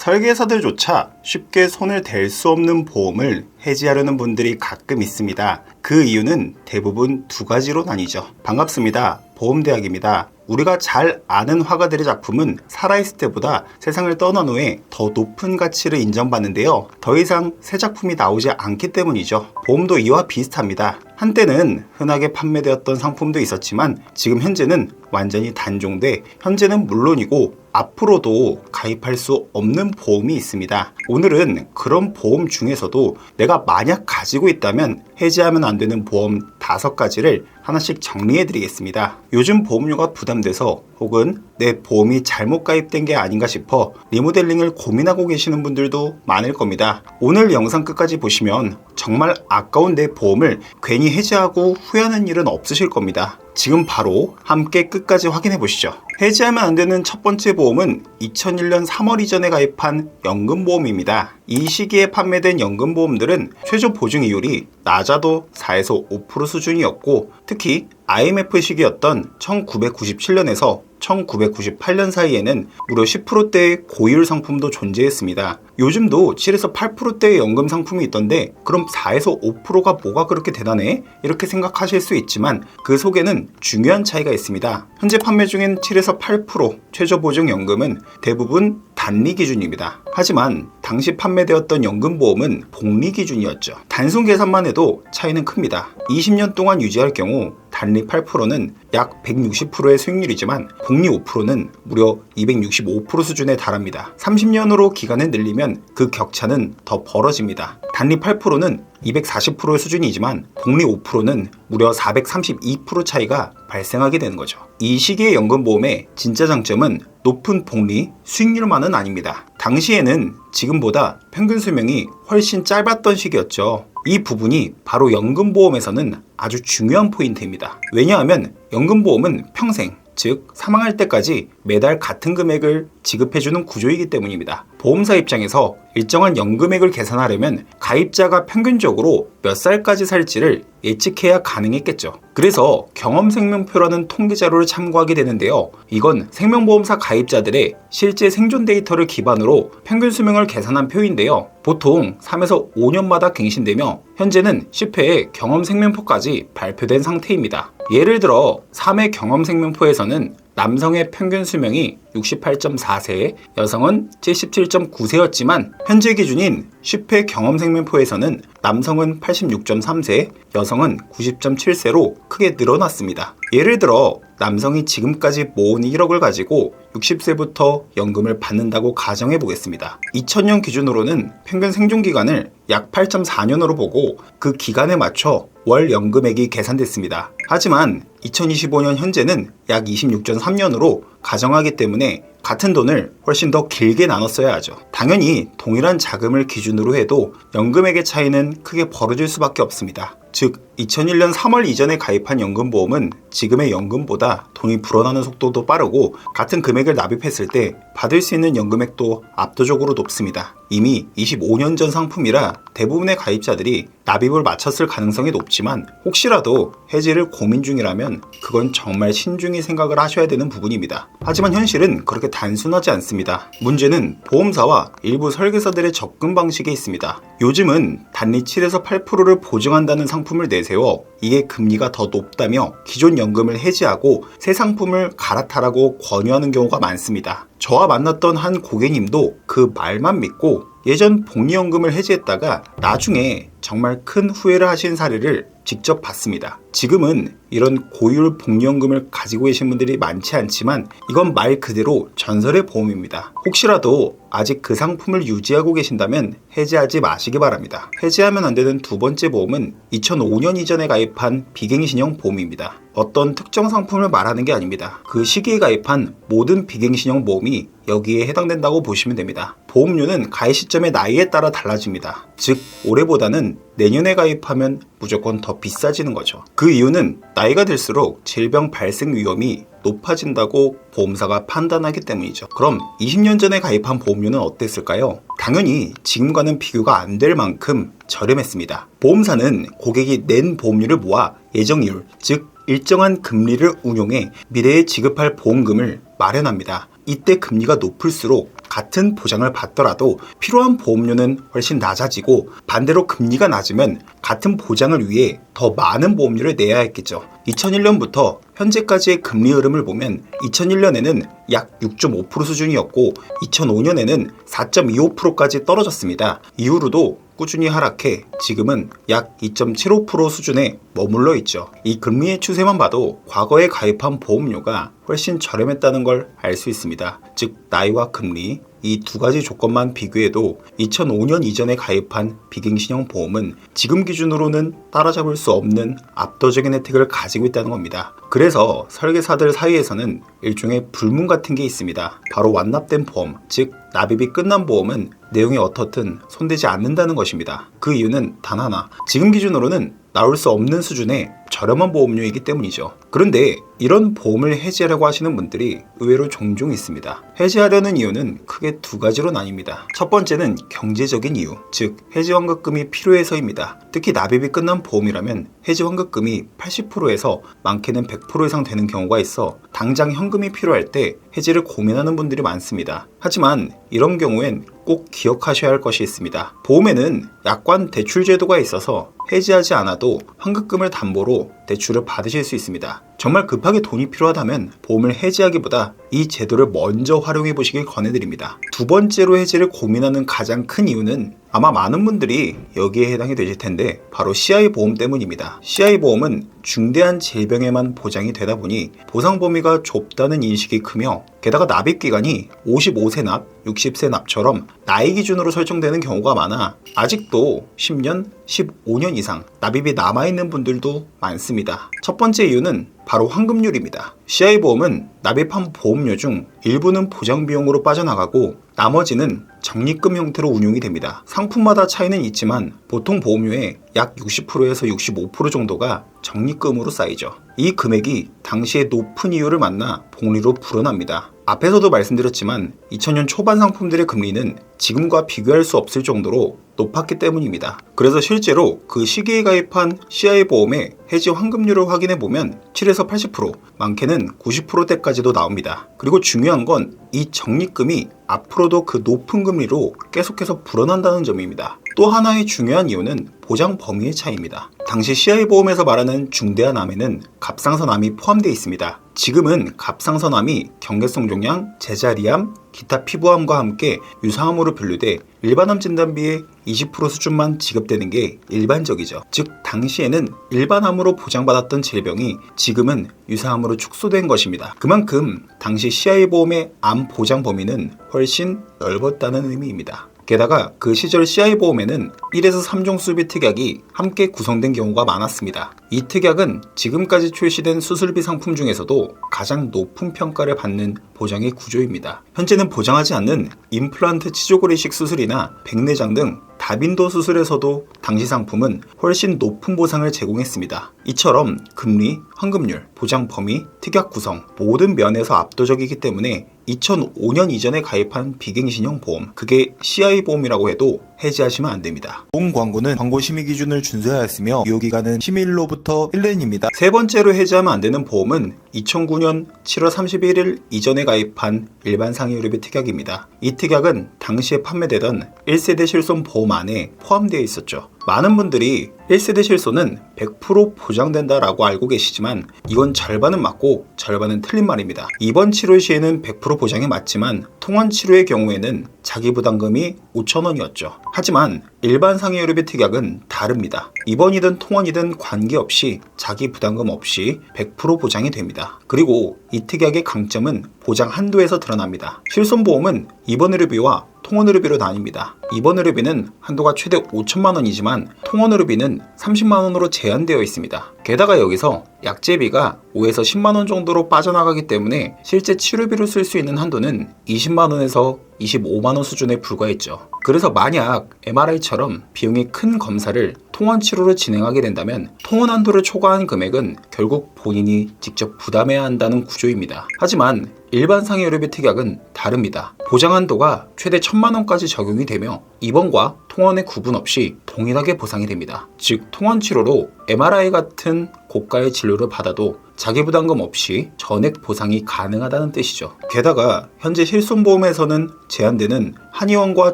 설계사들조차 쉽게 손을 댈 수 없는 보험을 해지하려는 분들이 가끔 있습니다. 그 이유는 대부분 두 가지로 나뉘죠. 반갑습니다. 보험대학입니다. 우리가 잘 아는 화가들의 작품은 살아있을 때보다 세상을 떠난 후에 더 높은 가치를 인정받는데요. 더 이상 새 작품이 나오지 않기 때문이죠. 보험도 이와 비슷합니다. 한때는 흔하게 판매되었던 상품도 있었지만 지금 현재는 완전히 단종돼 현재는 물론이고 앞으로도 가입할 수 없는 보험이 있습니다. 오늘은 그런 보험 중에서도 내가 만약 가지고 있다면 해지하면 안 되는 보험 5가지를 하나씩 정리해 드리겠습니다. 요즘 보험료가 부담돼서 혹은 내 보험이 잘못 가입된 게 아닌가 싶어 리모델링을 고민하고 계시는 분들도 많을 겁니다. 오늘 영상 끝까지 보시면 정말 아까운 내 보험을 괜히 해지하고 후회하는 일은 없으실 겁니다. 지금 바로 함께 끝까지 확인해 보시죠. 해지하면 안 되는 첫 번째 보험은 2001년 3월 이전에 가입한 연금보험입니다. 이 시기에 판매된 연금보험들은 최저 보증 이율이 낮아도 4에서 5% 수준이었고 특히 IMF 시기였던 1997년에서 1998년 사이에는 무려 10%대의 고이율 상품도 존재했습니다. 요즘도 7에서 8%대의 연금 상품이 있던데 그럼 4에서 5%가 뭐가 그렇게 대단해? 이렇게 생각하실 수 있지만 그 속에는 중요한 차이가 있습니다. 현재 판매 중인 7에서 8% 최저 보증 연금은 대부분 단리 기준입니다. 하지만 당시 판매되었던 연금보험은 복리 기준이었죠. 단순 계산만 해도 차이는 큽니다. 20년 동안 유지할 경우 단리 8%는 약 160%의 수익률이지만 복리 5%는 무려 265% 수준에 달합니다. 30년으로 기간을 늘리면 그 격차는 더 벌어집니다. 단리 8%는 240%의 수준이지만 복리 5%는 무려 432% 차이가 발생하게 되는 거죠. 이 시기의 연금보험의 진짜 장점은 높은 복리, 수익률만은 아닙니다. 당시에는 지금보다 평균 수명이 훨씬 짧았던 시기였죠. 이 부분이 바로 연금보험에서는 아주 중요한 포인트입니다. 왜냐하면 연금보험은 평생, 즉 사망할 때까지 매달 같은 금액을 지급해주는 구조이기 때문입니다. 보험사 입장에서 일정한 연금액을 계산하려면 가입자가 평균적으로 몇 살까지 살지를 예측해야 가능했겠죠. 그래서 경험생명표라는 통계자료를 참고하게 되는데요. 이건 생명보험사 가입자들의 실제 생존 데이터를 기반으로 평균 수명을 계산한 표인데요. 보통 3에서 5년마다 갱신되며 현재는 10회의 경험생명표까지 발표된 상태입니다. 예를 들어 3회 경험생명표에서는 남성의 평균 수명이 68.4세, 여성은 77.9세였지만 현재 기준인 10회 경험생명표에서는 남성은 86.3세, 여성은 90.7세로 크게 늘어났습니다. 예를 들어 남성이 지금까지 모은 1억을 가지고 60세부터 연금을 받는다고 가정해 보겠습니다. 2000년 기준으로는 평균 생존기간을 약 8.4년으로 보고 그 기간에 맞춰 월 연금액이 계산됐습니다. 하지만 2025년 현재는 약 26.3년으로 가정하기 때문에 같은 돈을 훨씬 더 길게 나눴어야 하죠. 당연히 동일한 자금을 기준으로 해도 연금액의 차이는 크게 벌어질 수밖에 없습니다. 즉 2001년 3월 이전에 가입한 연금보험은 지금의 연금보다 돈이 불어나는 속도도 빠르고 같은 금액을 납입했을 때 받을 수 있는 연금액도 압도적으로 높습니다. 이미 25년 전 상품이라 대부분의 가입자들이 납입을 마쳤을 가능성이 높지만 혹시라도 해지를 고민 중이라면 그건 정말 신중히 생각을 하셔야 되는 부분입니다. 하지만 현실은 그렇게 단순하지 않습니다. 문제는 보험사와 일부 설계사들의 접근 방식에 있습니다. 요즘은 단리 7에서 8%를 보증한다는 상품을 내세워 이게 금리가 더 높다며 기존 연금을 해지하고 새 상품을 갈아타라고 권유하는 경우가 많습니다. 저와 만났던 한 고객님도 그 말만 믿고 예전 복리연금을 해지했다가 나중에 정말 큰 후회를 하신 사례를 직접 봤습니다. 지금은 이런 고율 복리연금을 가지고 계신 분들이 많지 않지만 이건 말 그대로 전설의 보험입니다. 혹시라도 아직 그 상품을 유지하고 계신다면 해지하지 마시기 바랍니다. 해지하면 안 되는 두 번째 보험은 2005년 이전에 가입한 비갱신형 보험입니다. 어떤 특정 상품을 말하는 게 아닙니다. 그 시기에 가입한 모든 비갱신형 보험이 여기에 해당된다고 보시면 됩니다. 보험료는 가입 시점의 나이에 따라 달라집니다. 즉 올해보다는 내년에 가입하면 무조건 더 비싸지는 거죠. 그 이유는 나이가 들수록 질병 발생 위험이 높아진다고 보험사가 판단하기 때문이죠. 그럼 20년 전에 가입한 보험료는 어땠을까요? 당연히 지금과는 비교가 안 될 만큼 저렴했습니다. 보험사는 고객이 낸 보험료를 모아 예정이율, 즉 일정한 금리를 운용해 미래에 지급할 보험금을 마련합니다. 이때 금리가 높을수록 같은 보장을 받더라도 필요한 보험료는 훨씬 낮아지고, 반대로 금리가 낮으면 같은 보장을 위해 더 많은 보험료를 내야 했겠죠. 2001년부터 현재까지의 금리 흐름을 보면 2001년에는 약 6.5% 수준이었고 2005년에는 4.25%까지 떨어졌습니다. 이후로도 꾸준히 하락해 지금은 약 2.75% 수준에 머물러 있죠. 이 금리의 추세만 봐도 과거에 가입한 보험료가 훨씬 저렴했다는 걸 알 수 있습니다. 즉 나이와 금리, 이 두 가지 조건만 비교해도 2005년 이전에 가입한 비갱신형 보험은 지금 기준으로는 따라잡을 수 없는 압도적인 혜택을 가지고 있다는 겁니다. 그래서 설계사들 사이에서는 일종의 불문 같은 게 있습니다. 바로 완납된 보험, 즉 납입이 끝난 보험은 내용이 어떻든 손대지 않는다는 것입니다. 그 이유는 단 하나, 지금 기준으로는 나올 수 없는 수준의 저렴한 보험료이기 때문이죠. 그런데 이런 보험을 해지하려고 하시는 분들이 의외로 종종 있습니다. 해지하려는 이유는 크게 두 가지로 나뉩니다. 첫 번째는 경제적인 이유, 즉 해지 환급금이 필요해서입니다. 특히 납입이 끝난 보험이라면 해지 환급금이 80%에서 많게는 100% 이상 되는 경우가 있어 당장 현금이 필요할 때 해지를 고민하는 분들이 많습니다. 하지만 이런 경우엔 꼭 기억하셔야 할 것이 있습니다. 보험에는 약관 대출 제도가 있어서 해지하지 않아도 환급금을 담보로 대출을 받으실 수 있습니다. 정말 급하게 돈이 필요하다면 보험을 해지하기보다 이 제도를 먼저 활용해 보시길 권해드립니다. 두 번째로 해지를 고민하는 가장 큰 이유는 아마 많은 분들이 여기에 해당이 되실 텐데 바로 CI 보험 때문입니다. CI 보험은 중대한 질병에만 보장이 되다 보니 보상 범위가 좁다는 인식이 크며, 게다가 납입 기간이 55세 납, 60세 납처럼 나이 기준으로 설정되는 경우가 많아 아직도 10년, 15년 이상 납입이 남아있는 분들도 많습니다. 첫 번째 이유는 바로 환급률입니다. CI 보험은 납입한 보험료 중 일부는 보장 비용으로 빠져나가고 나머지는 적립금 형태로 운용이 됩니다. 상품마다 차이는 있지만 보통 보험료의 약 60%에서 65% 정도가 적립금으로 쌓이죠. 이 금액이 당시의 높은 이유를 만나 복리로 불어납니다. 앞에서도 말씀드렸지만 2000년 초반 상품들의 금리는 지금과 비교할 수 없을 정도로 높았기 때문입니다. 그래서 실제로 그 시기에 가입한 CI 보험의 해지 환급률을 확인해 보면 7에서 80%, 많게는 90%대까지도 나옵니다. 그리고 중요한 건 이 적립금이 앞으로도 그 높은 금리로 계속해서 불어난다는 점입니다. 또 하나의 중요한 이유는 보장 범위의 차이입니다. 당시 CI 보험에서 말하는 중대한 암에는 갑상선암이 포함되어 있습니다. 지금은 갑상선암이 경계성 종양, 제자리암, 기타 피부암과 함께 유사암으로 분류돼 일반암 진단비의 20% 수준만 지급되는 게 일반적이죠. 즉 당시에는 일반암으로 보장받았던 질병이 지금은 유사암으로 축소된 것입니다. 그만큼 당시 CI 보험의 암 보장 범위는 훨씬 넓었다는 의미입니다. 게다가 그 시절 CI 보험에는 1에서 3종 수비 특약이 함께 구성된 경우가 많았습니다. 이 특약은 지금까지 출시된 수술비 상품 중에서도 가장 높은 평가를 받는 보장의 구조입니다. 현재는 보장하지 않는 임플란트 치조고리식 수술이나 백내장 등 다빈도 수술에서도 당시 상품은 훨씬 높은 보상을 제공했습니다. 이처럼 금리, 환급률, 보장 범위, 특약 구성 모든 면에서 압도적이기 때문에 2005년 이전에 가입한 비갱신형 보험, 그게 CI 보험이라고 해도 해지하시면 안 됩니다. 본 광고는 광고 심의 기준을 준수해야 했으며 유효기간은 심의일로부터 1년입니다. 세 번째로 해지하면 안 되는 보험은 2009년 7월 31일 이전에 가입한 일반 상해의료비 특약입니다. 이 특약은 당시에 판매되던 1세대 실손 보험 안에 포함되어 있었죠. 많은 분들이 1세대 실손은 100% 보장된다라고 알고 계시지만 이건 절반은 맞고 절반은 틀린 말입니다. 입원 치료 시에는 100% 보장이 맞지만 통원 치료의 경우에는 자기 부담금이 5,000원이었죠. 하지만 일반 상해의료비 특약은 다릅니다. 입원이든 통원이든 관계없이 자기 부담금 없이 100% 보장이 됩니다. 그리고 이 특약의 강점은 보장 한도에서 드러납니다. 실손보험은 입원의료비와 통원의료비로 나뉩니다. 입원의료비는 한도가 최대 5천만 원이지만 통원의료비는 30만 원으로 제한되어 있습니다. 게다가 여기서 약제비가 5에서 10만 원 정도로 빠져나가기 때문에 실제 치료비로 쓸 수 있는 한도는 20만 원에서 25만 원 수준에 불과했죠. 그래서 만약 MRI처럼 비용이 큰 검사를 통원 치료로 진행하게 된다면 통원 한도를 초과한 금액은 결국 본인이 직접 부담해야 한다는 구조입니다. 하지만 일반 상해의료비 특약은 다릅니다. 보장 한도가 최대 1,000만 원까지 적용이 되며 입원과 통원의 구분 없이 동일하게 보상이 됩니다. 즉 통원 치료로 MRI 같은 고가의 진료를 받아도 자기 부담금 없이 전액 보상이 가능하다는 뜻이죠. 게다가 현재 실손보험에서는 제한되는 한의원과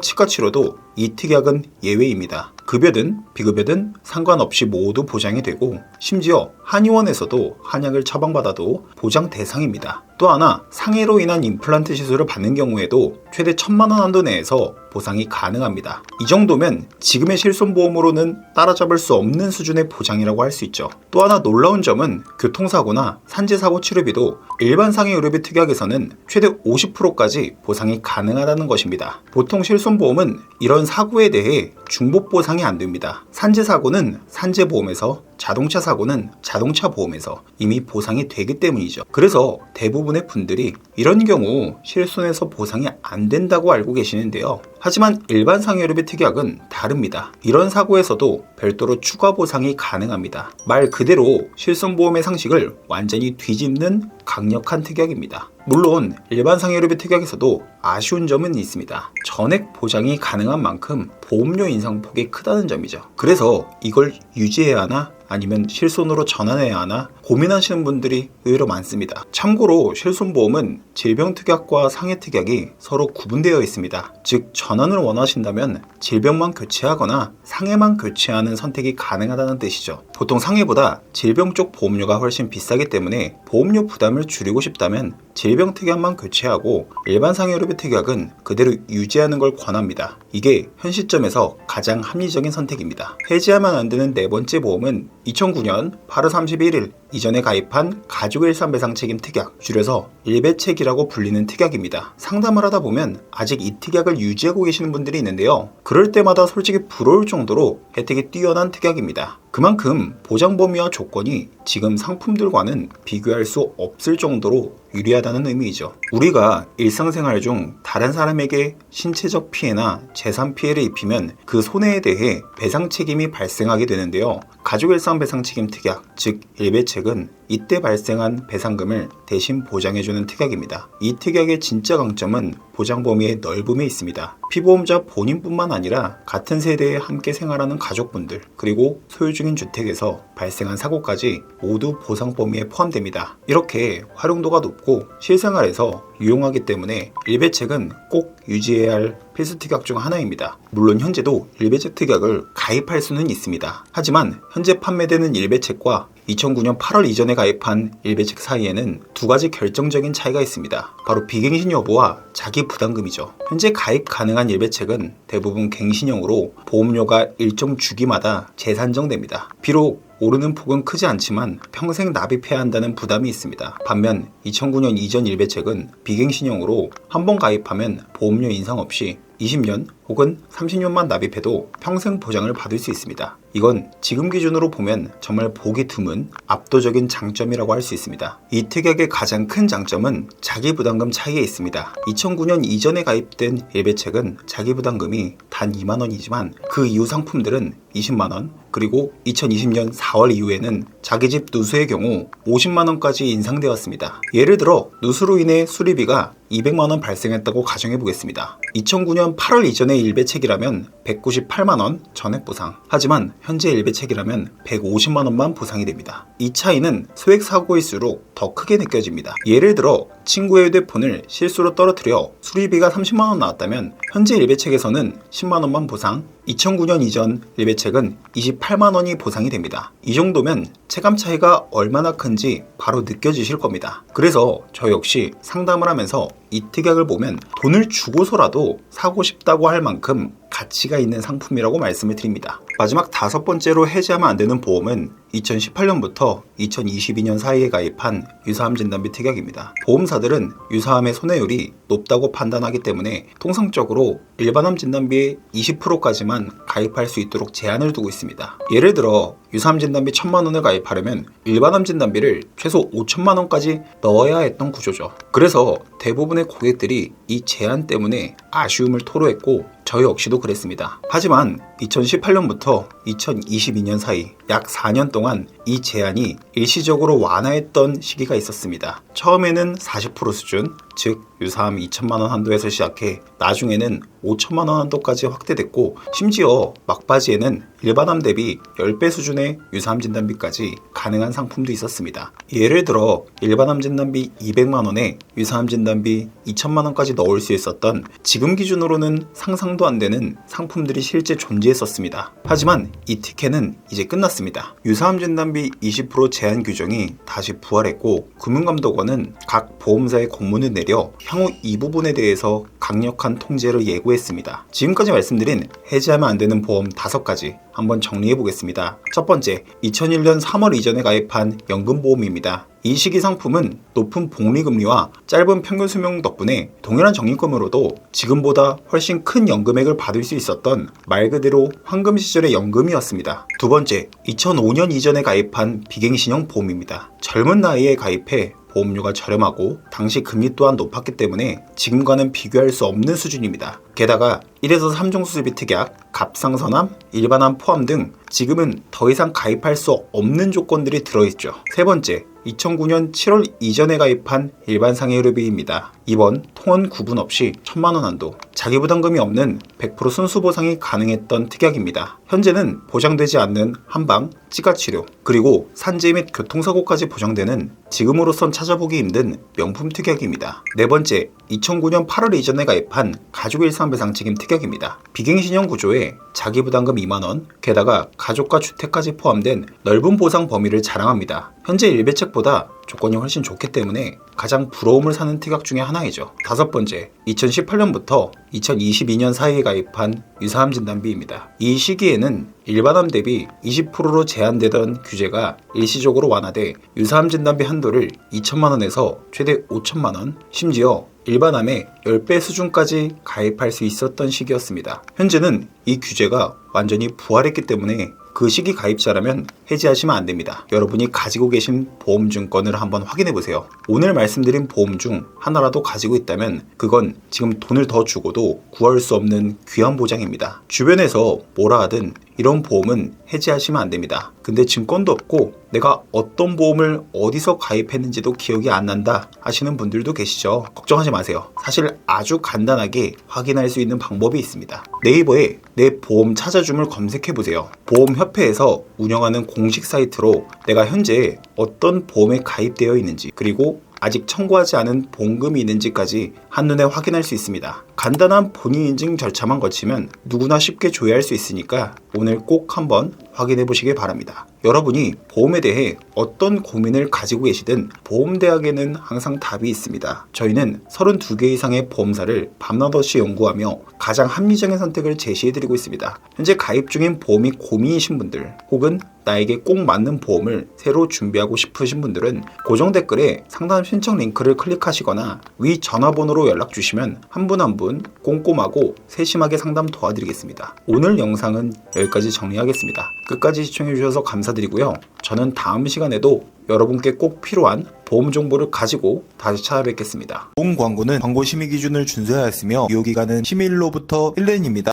치과치료도 이 특약은 예외입니다. 급여든 비급여든 상관없이 모두 보장이 되고, 심지어 한의원에서도 한약을 처방받아도 보장 대상입니다. 또 하나, 상해로 인한 임플란트 시술을 받는 경우에도 최대 1,000만 원 한도 내에서 보상이 가능합니다. 이 정도면 지금의 실손보험으로는 따라잡을 수 없는 수준의 보장이라고 할 수 있죠. 또 하나 놀라운 점은 교통사고나 산재사고 치료비도 일반 상해의료비 특약에서는 최대 50%까지 보상이 가능하다는 것입니다. 보통 실손보험은 이런 사고에 대해 중복 보상이 안 됩니다. 산재사고는 산재보험에서, 자동차 사고는 자동차 보험에서 이미 보상이 되기 때문이죠. 그래서 대부분의 분들이 이런 경우 실손에서 보상이 안 된다고 알고 계시는데요. 하지만 일반 상해의료비 특약은 다릅니다. 이런 사고에서도 별도로 추가 보상이 가능합니다. 말 그대로 실손보험의 상식을 완전히 뒤집는 강력한 특약입니다. 물론 일반 상해의료비 특약에서도 아쉬운 점은 있습니다. 전액 보장이 가능한 만큼 보험료 인상폭이 크다는 점이죠. 그래서 이걸 유지해야 하나 아니면 실손으로 전환해야 하나 고민하시는 분들이 의외로 많습니다. 참고로 실손보험은 질병특약과 상해특약이 서로 구분되어 있습니다. 즉 전환을 원하신다면 질병만 교체하거나 상해만 교체하는 선택이 가능하다는 뜻이죠. 보통 상해보다 질병 쪽 보험료가 훨씬 비싸기 때문에 보험료 부담을 줄이고 싶다면 질병특약만 교체하고 일반 상해의료비 특약은 그대로 유지하는 걸 권합니다. 이게 현 시점에서 가장 합리적인 선택입니다. 해지하면 안 되는 네 번째 보험은 2009년 8월 31일 이전에 가입한 가족일상배상 책임 특약, 줄여서 일배책이라고 불리는 특약입니다. 상담을 하다 보면 아직 이 특약을 유지하고 계시는 분들이 있는데요. 그럴 때마다 솔직히 부러울 정도로 혜택이 뛰어난 특약입니다. 그만큼 보장 범위와 조건이 지금 상품들과는 비교할 수 없을 정도로 유리하다는 의미이죠. 우리가 일상생활 중 다른 사람에게 신체적 피해나 재산 피해를 입히면 그 손해에 대해 배상 책임이 발생하게 되는데요. 가족일상배상 책임 특약, 즉 일배책은 이때 발생한 배상금을 대신 보장해주는 특약입니다. 이 특약의 진짜 강점은 보장 범위의 넓음에 있습니다. 피보험자 본인뿐만 아니라 같은 세대에 함께 생활하는 가족분들, 그리고 소유 중인 주택에서 발생한 사고까지 모두 보상 범위에 포함됩니다. 이렇게 활용도가 높고 실생활에서 유용하기 때문에 일배책은 꼭 유지해야 할 필수 특약 중 하나입니다. 물론 현재도 일배책 특약을 가입할 수는 있습니다. 하지만 현재 판매되는 일배책과 2009년 8월 이전에 가입한 일배책 사이에는 두 가지 결정적인 차이가 있습니다. 바로 비갱신 여부와 자기 부담금이죠. 현재 가입 가능한 일배책은 대부분 갱신형으로 보험료가 일정 주기마다 재산정됩니다. 비록 오르는 폭은 크지 않지만 평생 납입해야 한다는 부담이 있습니다. 반면 2009년 이전 일배책은 비갱신형으로 한 번 가입하면 보험료 인상 없이 20년 혹은 30년만 납입해도 평생 보장을 받을 수 있습니다. 이건 지금 기준으로 보면 정말 보기 드문 압도적인 장점이라고 할 수 있습니다. 이 특약의 가장 큰 장점은 자기부담금 차이에 있습니다. 2009년 이전에 가입된 일배책은 자기부담금이 단 2만 원이지만 그 이후 상품들은 20만 원, 그리고 2020년 4월 이후에는 자기 집 누수의 경우 50만 원까지 인상되었습니다. 예를 들어 누수로 인해 수리비가 200만 원 발생했다고 가정해 보겠습니다. 2009년 8월 이전의 일배책이라면 198만 원 전액 보상. 하지만 현재 일배책이라면 150만 원만 보상이 됩니다. 이 차이는 소액 사고일수록 더 크게 느껴집니다. 예를 들어 친구의 휴대폰을 실수로 떨어뜨려 수리비가 30만 원 나왔다면 현재 일배책에서는 10만 원만 보상, 2009년 이전 일배책은 28만 원이 보상이 됩니다. 이 정도면 체감 차이가 얼마나 큰지 바로 느껴지실 겁니다. 그래서 저 역시 상담을 하면서 이 특약을 보면 돈을 주고서라도 사고 싶다고 할 만큼 가치가 있는 상품이라고 말씀을 드립니다. 마지막 다섯 번째로 해지하면 안 되는 보험은 2018년부터 2022년 사이에 가입한 유사암 진단비 특약입니다. 보험사들은 유사암의 손해율이 높다고 판단하기 때문에 통상적으로 일반암 진단비의 20%까지만 가입할 수 있도록 제한을 두고 있습니다. 예를 들어 유사암 진단비 1,000만 원을 가입하려면 일반암 진단비를 최소 5천만 원까지 넣어야 했던 구조죠. 그래서 대부분의 고객들이 이 제한 때문에 아쉬움을 토로했고 저 역시도 그랬습니다. 하지만 2018년부터 2022년 사이 약 4년 동안 이 제한이 일시적으로 완화했던 시기가 있었습니다. 처음에는 40% 수준, 즉 유사암 2천만원 한도에서 시작해 나중에는 5천만원 한도까지 확대됐고, 심지어 막바지에는 일반암 대비 10배 수준의 유사암 진단비까지 가능한 상품도 있었습니다. 예를 들어 일반암 진단비 200만원에 유사암 진단비 2천만원까지 넣을 수 있었던, 지금 기준으로는 상상도 안 되는 상품들이 실제 존재했었습니다. 하지만 이 특혜는 이제 끝났습니다. 유사암 진단비 20% 제한 규정이 다시 부활했고, 금융감독원은 각 보험사에 공문을 내려 향후 이 부분에 대해서 강력한 통제를 예고했습니다. 지금까지 말씀드린 해지하면 안 되는 보험 5가지 한번 정리해 보겠습니다. 첫 번째, 2001년 3월 이전에 가입한 연금보험입니다. 이 시기 상품은 높은 복리금리와 짧은 평균 수명 덕분에 동일한 적립금으로도 지금보다 훨씬 큰 연금액을 받을 수 있었던 말 그대로 황금 시절의 연금이었습니다. 두 번째, 2005년 이전에 가입한 비갱신형 보험입니다. 젊은 나이에 가입해 보험료가 저렴하고 당시 금리 또한 높았기 때문에 지금과는 비교할 수 없는 수준입니다. 게다가 1에서 3종 수술비 특약, 갑상선암, 일반암 포함 등 지금은 더 이상 가입할 수 없는 조건들이 들어있죠. 세 번째, 2009년 7월 이전에 가입한 일반 상해의료비입니다. 이번 통원 구분 없이 1,000만원 한도, 자기부담금이 없는 100% 순수 보상이 가능했던 특약입니다. 현재는 보장되지 않는 한방, 치과치료, 그리고 산재 및 교통사고까지 보장되는 지금으로선 찾아보기 힘든 명품 특약입니다. 네 번째, 2009년 8월 이전에 가입한 가족일상배상 책임 특약입니다. 비갱신형 구조에 자기부담금 2만원, 게다가 가족과 주택까지 포함된 넓은 보상 범위를 자랑합니다. 현재 일배책보다 조건이 훨씬 좋기 때문에 가장 부러움을 사는 특약 중에 하나이죠. 다섯 번째, 2018년부터 2022년 사이에 가입한 유사암 진단비입니다. 이 시기에는 일반암 대비 20%로 제한되던 규제가 일시적으로 완화돼 유사암 진단비 한도를 2천만원에서 최대 5천만원, 심지어 일반암의 10배 수준까지 가입할 수 있었던 시기였습니다. 현재는 이 규제가 완전히 부활했기 때문에 그 시기 가입자라면 해지하시면 안 됩니다. 여러분이 가지고 계신 보험증권을 한번 확인해 보세요. 오늘 말씀드린 보험 중 하나라도 가지고 있다면 그건 지금 돈을 더 주고도 구할 수 없는 귀한 보장입니다. 주변에서 뭐라 하든 이런 보험은 해지하시면 안 됩니다. 근데 증권도 없고 내가 어떤 보험을 어디서 가입했는지도 기억이 안 난다 하시는 분들도 계시죠. 걱정하지 마세요. 사실 아주 간단하게 확인할 수 있는 방법이 있습니다. 네이버에 내 보험 찾아줌을 검색해 보세요. 보험협회에서 운영하는 공식 사이트로 내가 현재 어떤 보험에 가입되어 있는지, 그리고 아직 청구하지 않은 보험금이 있는지까지 한눈에 확인할 수 있습니다. 간단한 본인 인증 절차만 거치면 누구나 쉽게 조회할 수 있으니까 오늘 꼭 한번 확인해 보시길 바랍니다. 여러분이 보험에 대해 어떤 고민을 가지고 계시든 보험대학에는 항상 답이 있습니다. 저희는 32개 이상의 보험사를 밤낮 없이 연구하며 가장 합리적인 선택을 제시해드리고 있습니다. 현재 가입 중인 보험이 고민이신 분들, 혹은 나에게 꼭 맞는 보험을 새로 준비하고 싶으신 분들은 고정 댓글에 상담 신청 링크를 클릭하시거나 위 전화번호로 연락 주시면 한 분 한 분 꼼꼼하고 세심하게 상담 도와드리겠습니다. 오늘 영상은 여기까지 정리하겠습니다. 끝까지 시청해주셔서 감사드리고요. 저는 다음 시간에도 여러분께 꼭 필요한 보험 정보를 가지고 다시 찾아뵙겠습니다. 본 광고는 광고 심의 기준을 준수하였으며 유효기간은 심의일로부터 1년입니다.